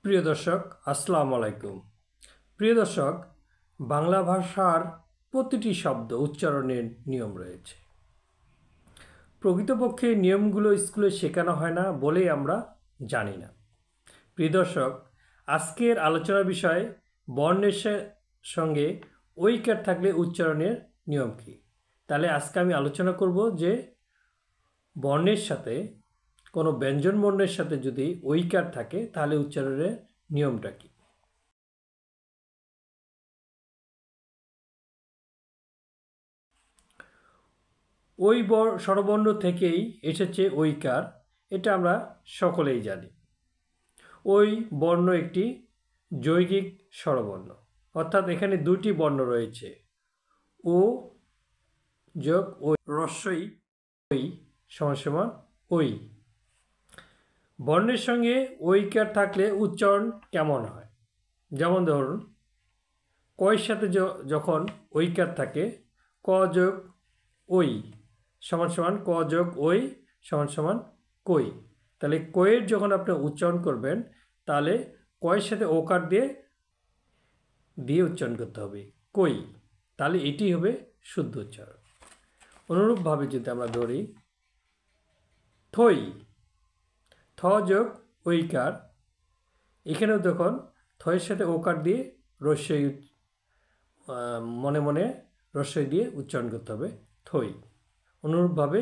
প্রিয় দর্শক, আসসালামু আলাইকুম। প্রিয় দর্শক, বাংলা ভাষার প্রতিটি শব্দ উচ্চারণের নিয়ম রয়েছে। প্রকৃতপক্ষে নিয়মগুলো স্কুলে শেখানো হয় না বলেই আমরা জানি না। প্রিয় দর্শক, আজকের আলোচনার বিষয় বর্ণের সঙ্গে ঐকার থাকলে উচ্চারণের নিয়ম কী। তাহলে আজকে আমি আলোচনা করব যে বর্ণের সাথে কোনো ব্যঞ্জন বর্ণের সাথে যদি ঐকার থাকে তাহলে উচ্চারণের নিয়মটা কী। ওই স্বরবর্ণ থেকেই এসেছে ঐকার, এটা আমরা সকলেই জানি। ওই বর্ণ একটি যৌগিক স্বরবর্ণ, অর্থাৎ এখানে দুটি বর্ণ রয়েছে, ও যোগ ওই, রস্বই ওই সমান ওই। বর্ণের সঙ্গে ঐকার থাকলে উচ্চারণ কেমন হয়? যেমন ধরুন, কয়ের সাথে যখন ঐকার থাকে, ক যোগ ওই সমান ক যোগ ওই সমান কই। তাহলে কয়ের যখন আপনি উচ্চারণ করবেন তাহলে কয়ের সাথে ওকার দিয়ে উচ্চারণ করতে হবে, কই। তাহলে এটি হবে শুদ্ধ উচ্চারণ। অনুরূপভাবে যদি আমরা ধরি থই, থ যোগ ঐকার, এখানেও তখন থয়ের সাথে ওকার দিয়ে রস্বই, মনে মনে রস্বই দিয়ে উচ্চারণ করতে হবে, থই। অনুরূপভাবে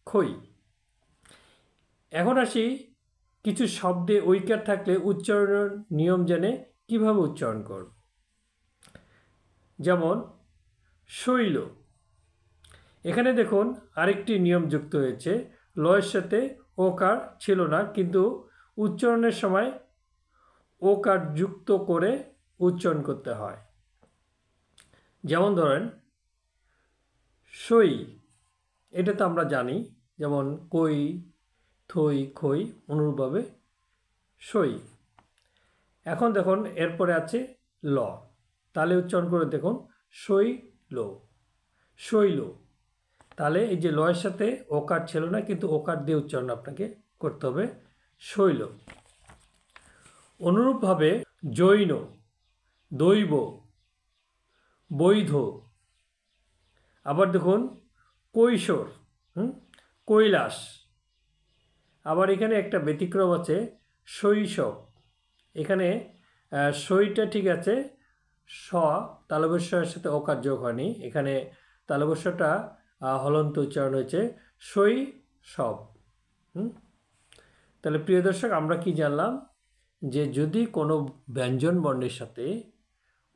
খই। এখন আসি কিছু শব্দে ঐকার থাকলে উচ্চারণের নিয়ম জেনে কিভাবে উচ্চারণ করব। যেমন শৈল, এখানে দেখুন আরেকটি নিয়ম যুক্ত হয়েছে। লয়ের সাথে ওকার ছিল না, কিন্তু উচ্চারণের সময় ওকার যুক্ত করে উচ্চারণ করতে হয়। যেমন ধরেন সই, এটা তো আমরা জানি, যেমন কই, থই, খই। অনুরূপভাবে সই। এখন দেখুন এরপরে আছে ল, তাহলে উচ্চারণ করে দেখুন শৈল, শৈল। তাহলে এই যে লয়ের সাথে ওকার ছিল না, কিন্তু ওকার দিয়ে উচ্চারণ আপনাকে করতে হবে, শৈল। অনুরূপভাবে জৈন, দৈব, বৈধ। আবার দেখুন কৈশোর, কৈলাস। আবার এখানে একটা ব্যতিক্রম আছে, শৈশব। এখানে সইটা ঠিক আছে, স তালবস্যের সাথে ওকার যোগ হয়নি, এখানে তালবস্যটা হলন্ত উচ্চারণ হয়েছে, শৈশব। তাহলে প্রিয় দর্শক, আমরা কি জানলাম যে যদি কোনো ব্যঞ্জন বর্ণের সাথে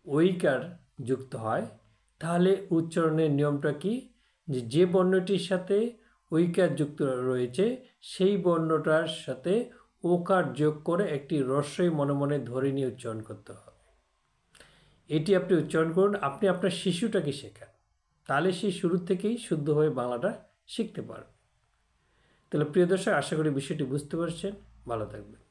ঐকার যুক্ত হয় তাহলে উচ্চারণের নিয়মটা কি, যে বর্ণটির সাথে ঐকার যুক্ত রয়েছে সেই বর্ণটার সাথে ওকার যোগ করে একটি রস্বই মনে মনে ধরে নিয়ে উচ্চারণ করতে হবে। এটি আপনি উচ্চারণ করুন, আপনি আপনার শিশুটাকে শেখান, তাহলে সে শুরু থেকেই শুদ্ধভাবে বাংলাটা শিখতে পারবে। তাহলে প্রিয় দর্শক, আশা করি বিষয়টি বুঝতে পারছেন। ভালো থাকবেন।